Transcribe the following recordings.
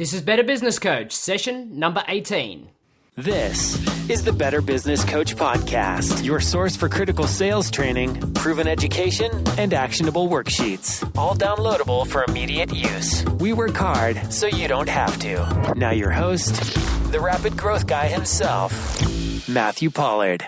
This is Better Business Coach, session number 18. This is the Better Business Coach Podcast, your source for critical sales training, proven education, and actionable worksheets, all downloadable for immediate use. We work hard so you don't have to. Now your host, the rapid growth guy himself, Matthew Pollard.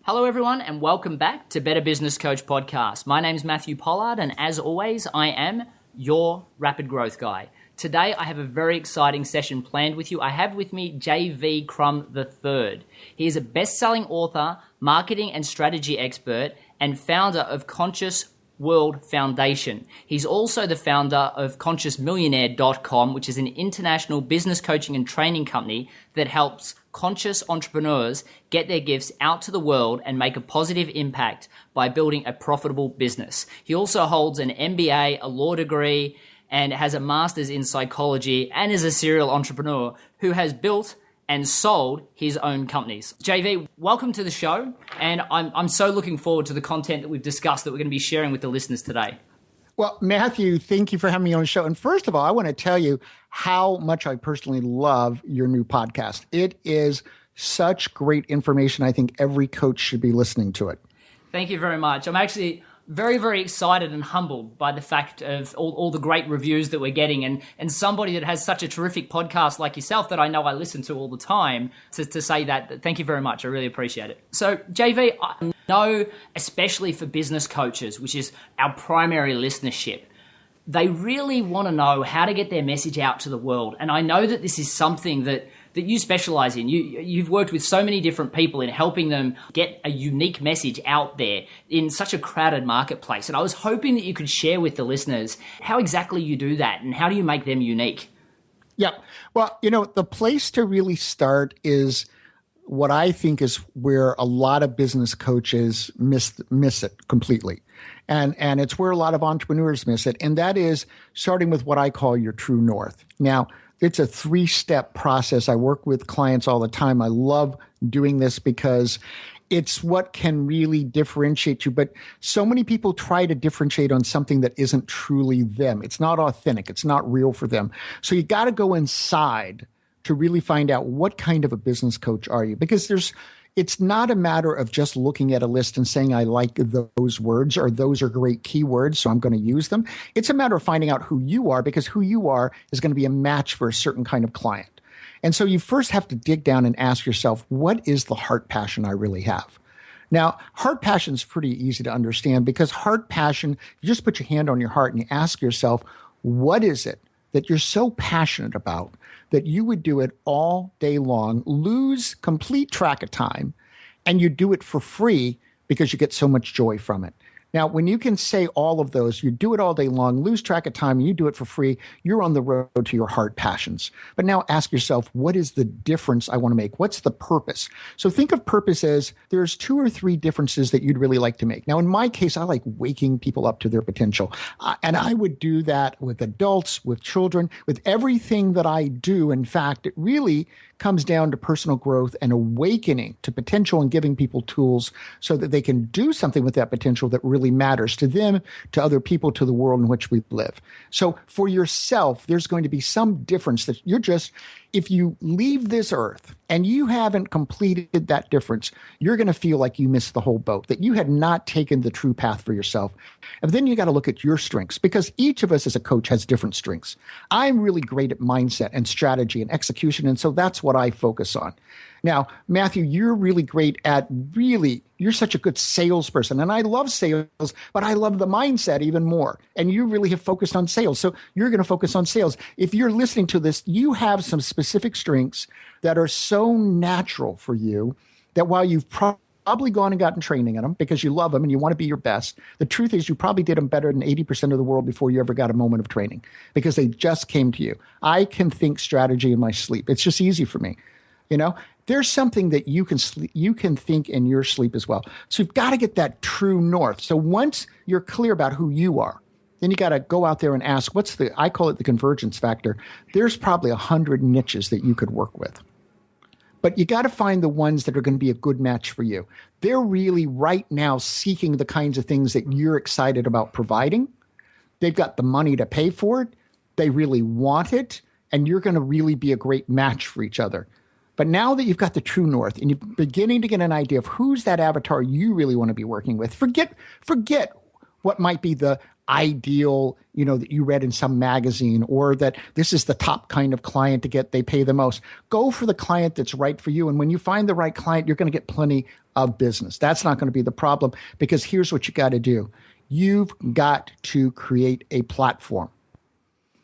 Hello everyone and welcome back to Better Business Coach Podcast. My name's Matthew Pollard and as always, I am your rapid growth guy. Today, I have a very exciting session planned with you. I have with me J.V. Crum III. He is a best-selling author, marketing and strategy expert, and founder of Conscious World Foundation. He's also the founder of ConsciousMillionaire.com, which is an international business coaching and training company that helps conscious entrepreneurs get their gifts out to the world and make a positive impact by building a profitable business. He also holds an MBA, a law degree, and has a master's in psychology and is a serial entrepreneur who has built and sold his own companies. JV, welcome to the show, and I'm so looking forward to the content that we've discussed that we're going to be sharing with the listeners today. Well, Matthew, thank you for having me on the show. And first of all, I want to tell you how much I personally love your new podcast. It is such great information. I think every coach should be listening to it. Thank you very much. I'm actually very, very excited and humbled by the fact of all the great reviews that we're getting and somebody that has such a terrific podcast like yourself that I know I listen to all the time to say that. Thank you very much. I really appreciate it. So, JV, I know, especially for business coaches, which is our primary listenership, they really want to know how to get their message out to the world. And I know that this is something that you specialize in. You've worked with so many different people in helping them get a unique message out there in such a crowded marketplace. And I was hoping that you could share with the listeners how exactly you do that and how do you make them unique? Yeah. Well, the place to really start is what I think is where a lot of business coaches miss it completely. And it's where a lot of entrepreneurs miss it. And that is starting with what I call your true north. Now, it's a 3-step process. I work with clients all the time. I love doing this because it's what can really differentiate you. But so many people try to differentiate on something that isn't truly them. It's not authentic. It's not real for them. So you got to go inside to really find out what kind of a business coach are you? Because it's not a matter of just looking at a list and saying, I like those words or those are great keywords, so I'm going to use them. It's a matter of finding out who you are because who you are is going to be a match for a certain kind of client. And so you first have to dig down and ask yourself, what is the heart passion I really have? Now, heart passion is pretty easy to understand because heart passion, you just put your hand on your heart and you ask yourself, what is it that you're so passionate about that you would do it all day long, lose complete track of time, and you do it for free because you get so much joy from it. Now, when you can say all of those, you do it all day long, lose track of time, and you do it for free, you're on the road to your heart passions. But now ask yourself, what is the difference I want to make? What's the purpose? So think of purpose as there's 2 or 3 differences that you'd really like to make. Now, in my case, I like waking people up to their potential. And I would do that with adults, with children, with everything that I do. In fact, it really comes down to personal growth and awakening to potential and giving people tools so that they can do something with that potential that really matters to them, to other people, to the world in which we live. So for yourself, there's going to be some difference that if you leave this earth and you haven't completed that difference, you're going to feel like you missed the whole boat, that you had not taken the true path for yourself. And then you got to look at your strengths because each of us as a coach has different strengths. I'm really great at mindset and strategy and execution. And so that's what I focus on. Now, Matthew, you're really great at you're such a good salesperson. And I love sales, but I love the mindset even more. And you really have focused on sales. So you're going to focus on sales. If you're listening to this, you have some specific strengths that are so natural for you that while you've probably gone and gotten training in them because you love them and you want to be your best, the truth is you probably did them better than 80% of the world before you ever got a moment of training because they just came to you. I can think strategy in my sleep. It's just easy for me. There's something that you can think in your sleep as well. So you've got to get that true north. So once you're clear about who you are, then you got to go out there and ask, I call it the convergence factor. There's probably 100 niches that you could work with. But you got to find the ones that are going to be a good match for you. They're really right now seeking the kinds of things that you're excited about providing. They've got the money to pay for it. They really want it. and you're going to really be a great match for each other. But now that you've got the true north and you're beginning to get an idea of who's that avatar you really want to be working with, forget what might be the ideal, that you read in some magazine, or that this is the top kind of client to get, they pay the most. Go for the client that's right for you. And when you find the right client, you're going to get plenty of business. That's not going to be the problem, because here's what you got to do. You've got to create a platform.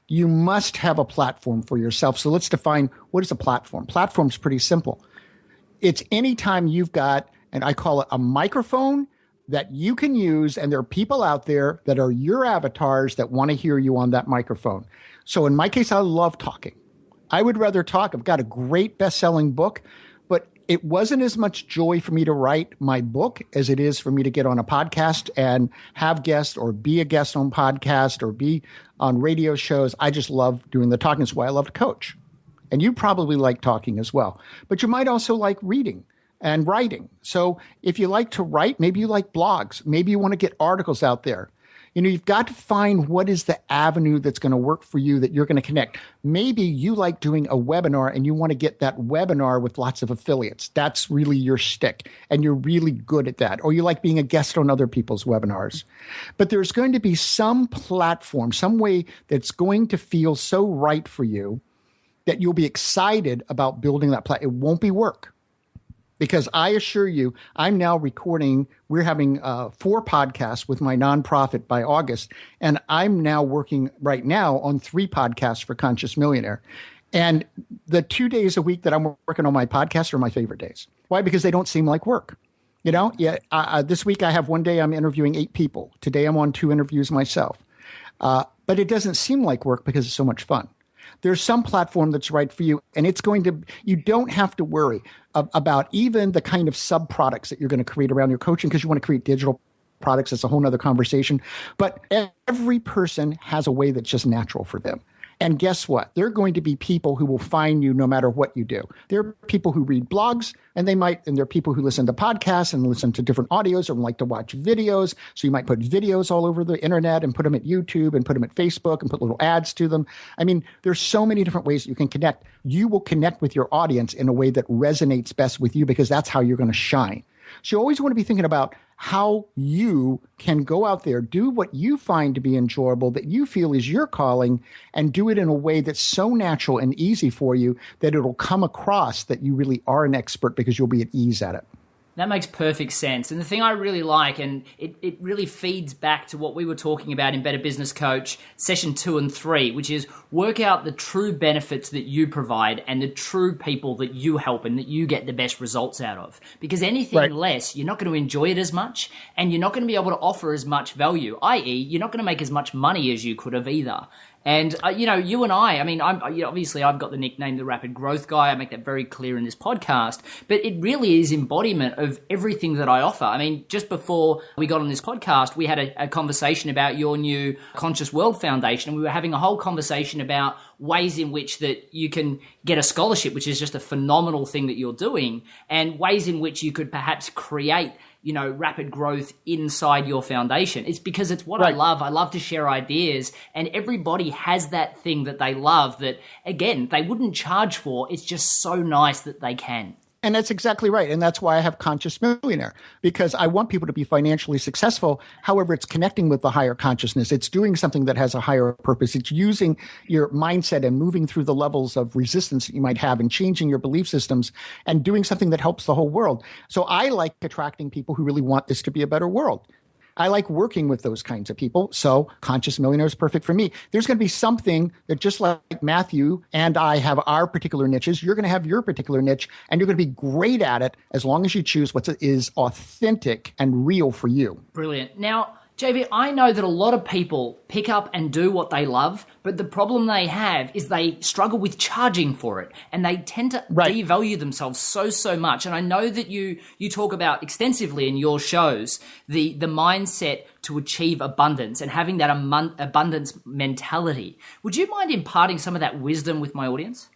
You must have a platform for yourself. So let's define, what is a platform? Platform's pretty simple. It's anytime you've got, and I call it a microphone that you can use, and there are people out there that are your avatars that want to hear you on that microphone. So in my case, I love talking. I would rather talk. I've got a great best-selling book, but it wasn't as much joy for me to write my book as it is for me to get on a podcast and have guests, or be a guest on podcast, or be on radio shows. I just love doing the talking. That's why I love to coach. And you probably like talking as well. But you might also like reading and writing. So if you like to write, maybe you like blogs, maybe you want to get articles out there. You've got to find what is the avenue that's going to work for you, that you're going to connect. Maybe you like doing a webinar and you want to get that webinar with lots of affiliates. That's really your shtick, and you're really good at that. Or you like being a guest on other people's webinars. But there's going to be some platform, some way that's going to feel so right for you that you'll be excited about building that platform. It won't be work. Because I assure you, I'm now recording, we're having 4 podcasts with my nonprofit by August, and I'm now working right now on 3 podcasts for Conscious Millionaire. And the 2 days a week that I'm working on my podcast are my favorite days. Why? Because they don't seem like work. This week I have one day I'm interviewing 8 people. Today I'm on 2 interviews myself. But it doesn't seem like work because it's so much fun. There's some platform that's right for you, and you don't have to worry about even the kind of sub-products that you're going to create around your coaching, because you want to create digital products. That's a whole nother conversation. But every person has a way that's just natural for them. And guess what? There are going to be people who will find you no matter what you do. There are people who read blogs, and there are people who listen to podcasts and listen to different audios, or like to watch videos. So you might put videos all over the internet and put them at YouTube and put them at Facebook and put little ads to them. I mean, there's so many different ways that you can connect. You will connect with your audience in a way that resonates best with you, because that's how you're going to shine. So you always want to be thinking about how you can go out there, do what you find to be enjoyable, that you feel is your calling, and do it in a way that's so natural and easy for you that it'll come across that you really are an expert, because you'll be at ease at it. That makes perfect sense. And the thing I really like, and it really feeds back to what we were talking about in Better Business Coach session 2 and 3, which is work out the true benefits that you provide and the true people that you help and that you get the best results out of. Because anything less, you're not going to enjoy it as much, and you're not going to be able to offer as much value, i.e. you're not going to make as much money as you could have either. And, you and I mean, obviously I've got the nickname, the Rapid Growth Guy. I make that very clear in this podcast, but it really is embodiment of everything that I offer. I mean, just before we got on this podcast, we had a conversation about your new Conscious World Foundation, and we were having a whole conversation about ways in which that you can get a scholarship, which is just a phenomenal thing that you're doing, and ways in which you could perhaps create rapid growth inside your foundation. It's because it's what I love. I love to share ideas, and everybody has that thing that they love that, again, they wouldn't charge for. It's just so nice that they can. And that's exactly right. And that's why I have Conscious Millionaire, because I want people to be financially successful. However, it's connecting with the higher consciousness. It's doing something that has a higher purpose. It's using your mindset and moving through the levels of resistance that you might have, and changing your belief systems and doing something that helps the whole world. So I like attracting people who really want this to be a better world. I like working with those kinds of people. So Conscious Millionaire is perfect for me. There's going to be something that, just like Matthew and I have our particular niches, you're going to have your particular niche, and you're going to be great at it as long as you choose what is authentic and real for you. Brilliant. Now, JV, I know that a lot of people pick up and do what they love, but the problem they have is they struggle with charging for it, and they tend to devalue themselves so much. And I know that you talk about extensively in your shows the mindset to achieve abundance and having that abundance mentality. Would you mind imparting some of that wisdom with my audience?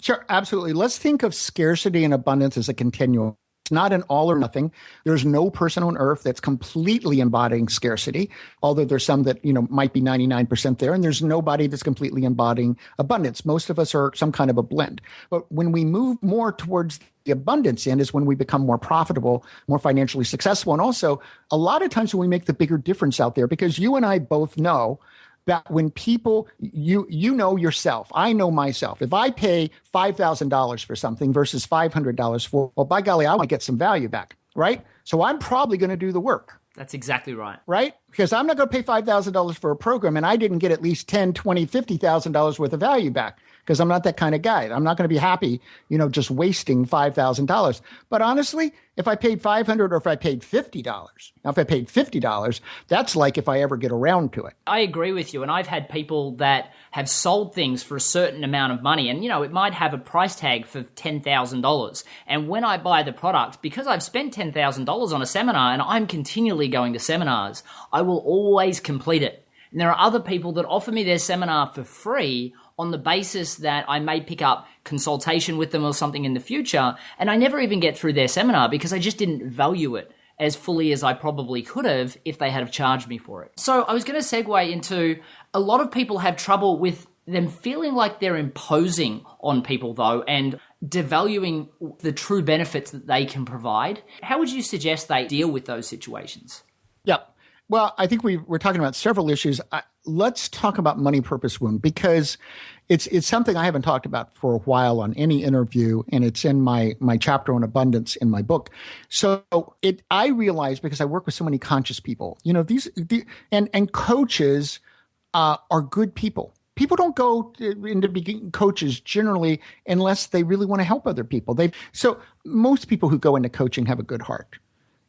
Sure, absolutely. Let's think of scarcity and abundance as a continuum. not an all or nothing. There's no person on earth that's completely embodying scarcity, although there's some that, might be 99% there. And there's nobody that's completely embodying abundance. Most of us are some kind of a blend. But when we move more towards the abundance end is when we become more profitable, more financially successful. And also a lot of times when we make the bigger difference out there, because you and I both know that when people, you know yourself, I know myself. If I pay $5,000 for something versus $500 for, well, by golly, I want to get some value back, right? So I'm probably going to do the work. That's exactly right. Right? Because I'm not going to pay $5,000 for a program and I didn't get at least $10,000, $20,000, $50,000 worth of value back. Because I'm not that kind of guy. I'm not going to be happy, just wasting $5,000. But honestly, if I paid $500 or if I paid $50, now if I paid $50, that's like if I ever get around to it. I agree with you. And I've had people that have sold things for a certain amount of money. And, it might have a price tag for $10,000. And when I buy the product, because I've spent $10,000 on a seminar and I'm continually going to seminars, I will always complete it. And there are other people that offer me their seminar for free on the basis that I may pick up consultation with them or something in the future, and I never even get through their seminar because I just didn't value it as fully as I probably could have if they had have charged me for it. So I was going to segue into a lot of people have trouble with them feeling like they're imposing on people though and devaluing the true benefits that they can provide. How would you suggest they deal with those situations? Yep. Well, I think we're talking about several issues. Let's talk about money purpose wound because it's something I haven't talked about for a while on any interview, and it's in my chapter on abundance in my book. So I realize because I work with so many conscious people, and coaches are good people. People don't go into being coaches generally unless they really want to help other people. So most people who go into coaching have a good heart.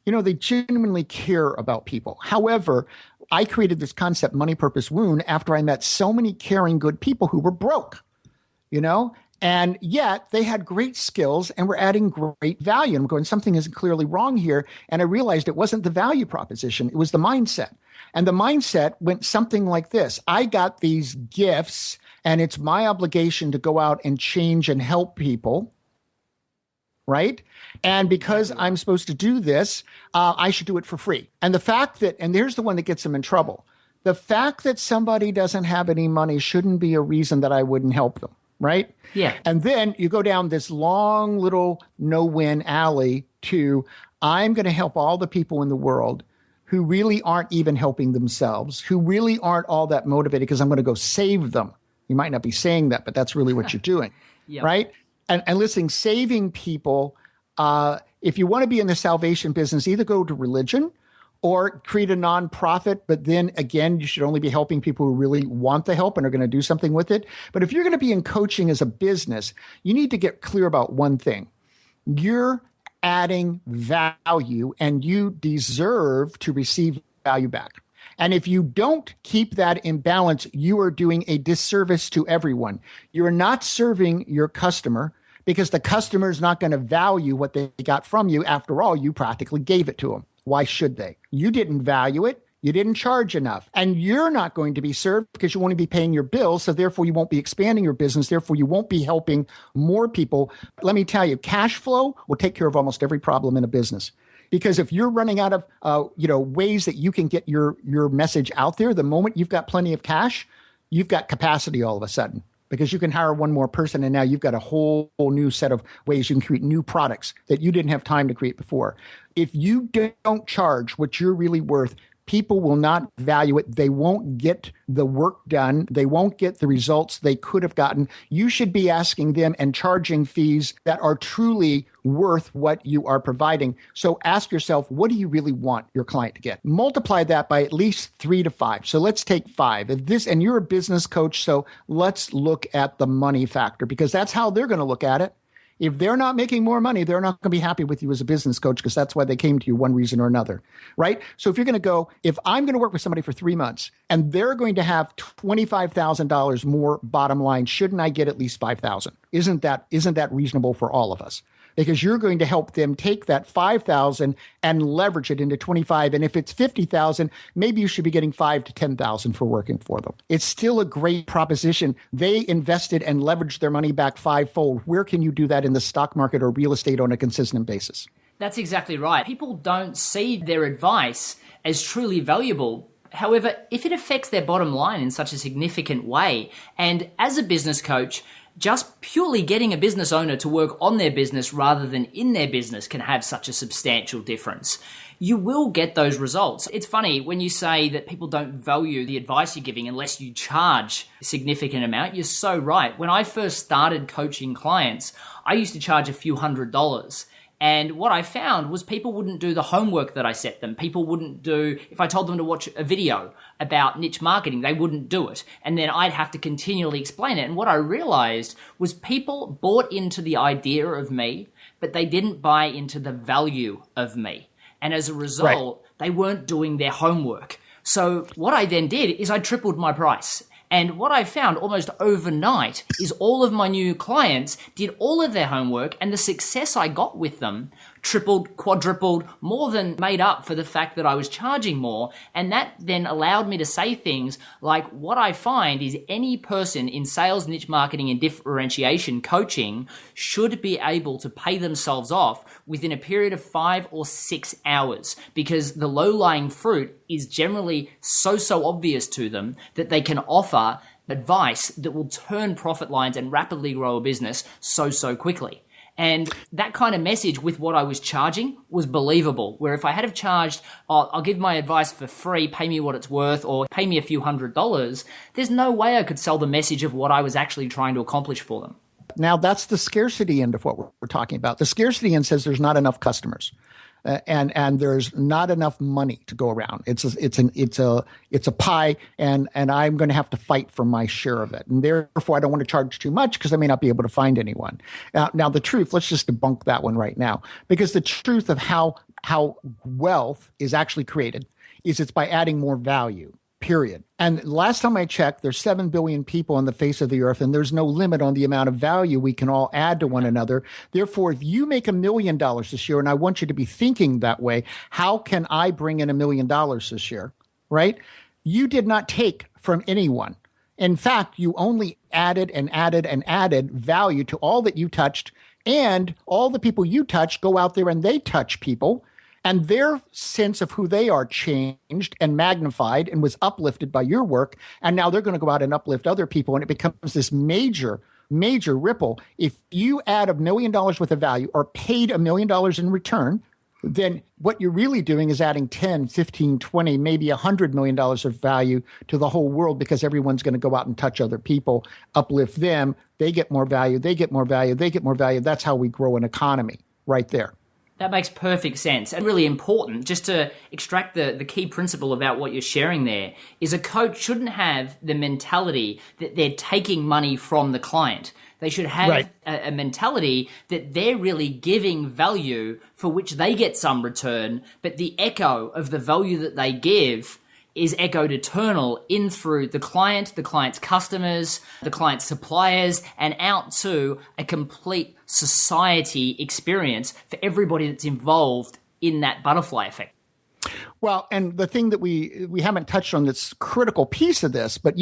They genuinely care about people. However, I created this concept, money purpose wound, after I met so many caring, good people who were broke, and yet they had great skills and were adding great value. And I'm going, something is clearly wrong here. And I realized it wasn't the value proposition. It was the mindset. And the mindset went something like this. I got these gifts and it's my obligation to go out and change and help people. Right? And because I'm supposed to do this, I should do it for free. And the fact that, and here's the one that gets them in trouble. The fact that somebody doesn't have any money shouldn't be a reason that I wouldn't help them. Right? Yeah. And then you go down this long little no-win alley to, I'm going to help all the people in the world who really aren't even helping themselves, who really aren't all that motivated because I'm going to go save them. You might not be saying that, but that's really what you're doing. Yep. Right? And listen, saving people, if you want to be in the salvation business, either go to religion or create a nonprofit. But then again, you should only be helping people who really want the help and are going to do something with it. But if you're going to be in coaching as a business, you need to get clear about one thing. You're adding value and you deserve to receive value back. And if you don't keep that in balance, you are doing a disservice to everyone. You are not serving your customer because the customer is not going to value what they got from you. After all, you practically gave it to them. Why should they? You didn't value it. You didn't charge enough. And you're not going to be served because you won't be paying your bills. So therefore, you won't be expanding your business. Therefore, you won't be helping more people. But let me tell you, cash flow will take care of almost every problem in a business. Because if you're running out of ways that you can get your message out there, the moment you've got plenty of cash, you've got capacity all of a sudden. Because you can hire one more person and now you've got a whole new set of ways you can create new products that you didn't have time to create before. If you don't charge what you're really worth, people will not value it. They won't get the work done. They won't get the results they could have gotten. You should be asking them and charging fees that are truly worth what you are providing. So ask yourself, what do you really want your client to get? Multiply that by at least 3 to 5. So let's take 5. And you're a business coach, so let's look at the money factor because that's how they're going to look at it. If they're not making more money, they're not going to be happy with you as a business coach because that's why they came to you one reason or another, right? So if you're going to go, if I'm going to work with somebody for 3 months and they're going to have $25,000 more bottom line, shouldn't I get at least $5,000? Isn't that reasonable for all of us? Because you're going to help them take that $5,000 and leverage it into 25. And if it's 50,000, maybe you should be getting 5 to 10,000 for working for them. It's still a great proposition. They invested and leveraged their money back 5-fold. Where can you do that in the stock market or real estate on a consistent basis? That's exactly right. People don't see their advice as truly valuable. However, if it affects their bottom line in such a significant way, and as a business coach, just purely getting a business owner to work on their business rather than in their business can have such a substantial difference. You will get those results. It's funny when you say that people don't value the advice you're giving unless you charge a significant amount. You're so right. When I first started coaching clients, I used to charge a few $100s. And what I found was people wouldn't do the homework that I set them. People wouldn't do, if I told them to watch a video about niche marketing, they wouldn't do it. And then I'd have to continually explain it. And what I realized was people bought into the idea of me, but they didn't buy into the value of me. And as a result, They weren't doing their homework. So what I then did is I tripled my price. And what I found almost overnight is all of my new clients did all of their homework, and the success I got with them tripled, quadrupled, more than made up for the fact that I was charging more. And that then allowed me to say things like, what I find is any person in sales, niche marketing, and differentiation coaching should be able to pay themselves off within a period of 5 or 6 hours, because the low-lying fruit is generally so obvious to them that they can offer advice that will turn profit lines and rapidly grow a business so quickly. And that kind of message with what I was charging was believable, where if I had have charged, I'll give my advice for free, pay me what it's worth, or pay me a few $100s, there's no way I could sell the message of what I was actually trying to accomplish for them. Now, that's the scarcity end of what we're talking about. The scarcity end says there's not enough customers. And there's not enough money to go around. It's a pie, and I'm going to have to fight for my share of it. And therefore, I don't want to charge too much because I may not be able to find anyone. Now, the truth, let's just debunk that one right now, because the truth of how wealth is actually created is it's by adding more value. Period. And last time I checked, there's 7 billion people on the face of the earth, and there's no limit on the amount of value we can all add to one another. Therefore, if you make $1 million this year, and I want you to be thinking that way, how can I bring in $1 million this year, right? You did not take from anyone. In fact, you only added and added and added value to all that you touched, and all the people you touched go out there and they touch people. And their sense of who they are changed and magnified and was uplifted by your work. And now they're going to go out and uplift other people. And it becomes this major ripple. If you add $1 million worth of value or paid $1 million in return, then what you're really doing is adding 10, 15, 20, maybe $100 million of value to the whole world, because everyone's going to go out and touch other people, uplift them. They get more value. They get more value. They get more value. That's how we grow an economy right there. That makes perfect sense, and really important. Just to extract the key principle about what you're sharing there is a coach shouldn't have the mentality that they're taking money from the client. They should have a mentality that they're really giving value for which they get some return, but the echo of the value that they give is echoed eternal in through the client, the client's customers, the client's suppliers, and out to a complete society experience for everybody that's involved in that butterfly effect. Well, and the thing that we haven't touched on that's critical piece of this, but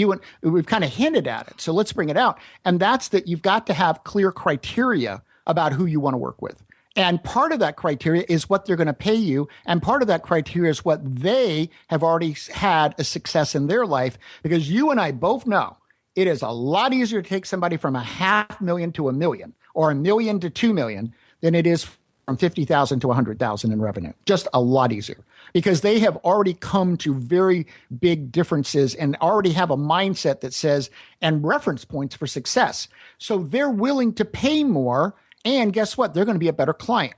we've kind of hinted at it. So let's bring it out. And that's that you've got to have clear criteria about who you want to work with. And part of that criteria is what they're going to pay you. And part of that criteria is what they have already had a success in their life. Because you and I both know it is a lot easier to take somebody from $500,000 to $1 million, or $1 million to $2 million, than it is from $50,000 to $100,000 in revenue. Just a lot easier, because they have already come to very big differences and already have a mindset that says, and reference points for success. So they're willing to pay more. And guess what? They're going to be a better client,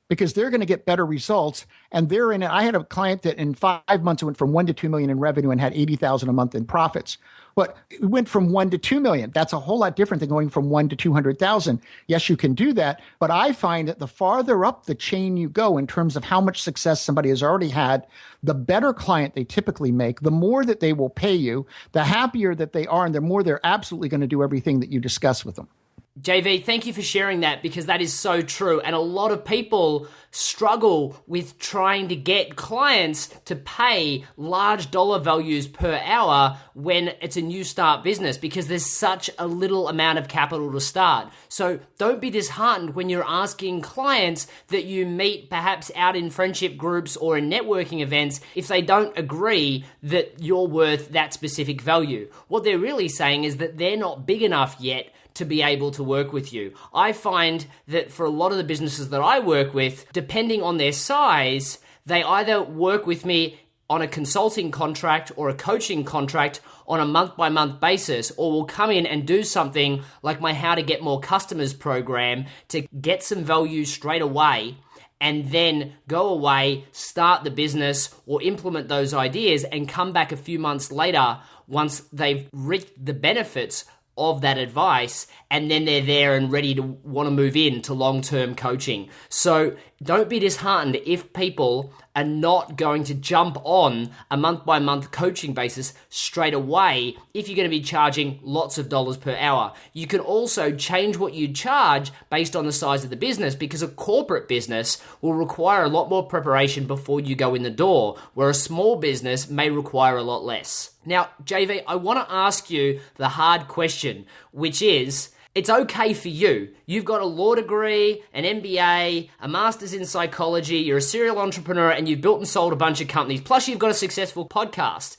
because they're going to get better results. And they're in it. I had a client that in 5 months went from 1 to 2 million in revenue and had 80,000 a month in profits. But it went from 1 to 2 million. That's a whole lot different than going from 1 to 200,000. Yes, you can do that. But I find that the farther up the chain you go in terms of how much success somebody has already had, the better client they typically make, the more that they will pay you, the happier that they are, and the more they're absolutely going to do everything that you discuss with them. JV, thank you for sharing that, because that is so true. And a lot of people struggle with trying to get clients to pay large dollar values per hour when it's a new start business, because there's such a little amount of capital to start. So don't be disheartened when you're asking clients that you meet perhaps out in friendship groups or in networking events if they don't agree that you're worth that specific value. What they're really saying is that they're not big enough yet to be able to work with you. I find that for a lot of the businesses that I work with, depending on their size, they either work with me on a consulting contract or a coaching contract on a month-by-month basis, or will come in and do something like my How to Get More Customers program to get some value straight away, and then go away, start the business, or implement those ideas and come back a few months later once they've reaped the benefits of that advice, and then they're there and ready to want to move into long-term coaching. So don't be disheartened if people are not going to jump on a month-by-month coaching basis straight away if you're going to be charging lots of dollars per hour. You can also change what you charge based on the size of the business, because a corporate business will require a lot more preparation before you go in the door, where a small business may require a lot less. Now, JV, I want to ask you the hard question, which is, it's okay for you. You've got a law degree, an MBA, a master's in psychology, you're a serial entrepreneur, and you've built and sold a bunch of companies, plus you've got a successful podcast.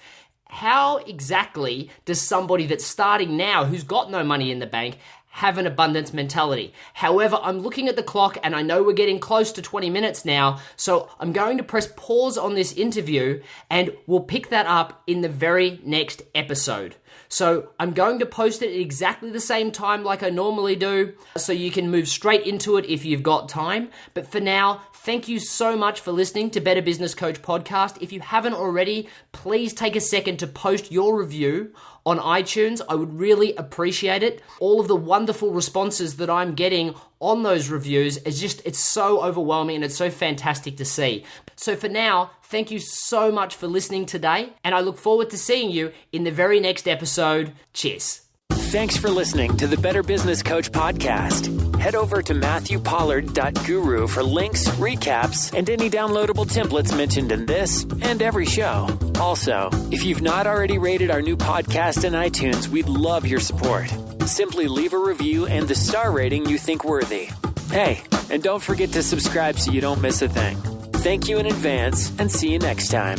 How exactly does somebody that's starting now, who's got no money in the bank, have an abundance mentality? However, I'm looking at the clock and I know we're getting close to 20 minutes now, so I'm going to press pause on this interview and we'll pick that up in the very next episode. So I'm going to post it at exactly the same time like I normally do, so you can move straight into it if you've got time. But for now, thank you so much for listening to Better Business Coach Podcast. If you haven't already, please take a second to post your review on iTunes. I would really appreciate it. All of the wonderful responses that I'm getting on those reviews it's so overwhelming and it's so fantastic to see. So for now, thank you so much for listening today, and I look forward to seeing you in the very next episode. Cheers. Thanks for listening to the Better Business Coach podcast. Head over to MatthewPollard.guru for links, recaps, and any downloadable templates mentioned in this and every show. Also, if you've not already rated our new podcast in iTunes, we'd love your support. Simply leave a review and the star rating you think worthy. Hey, and don't forget to subscribe so you don't miss a thing. Thank you in advance, and see you next time.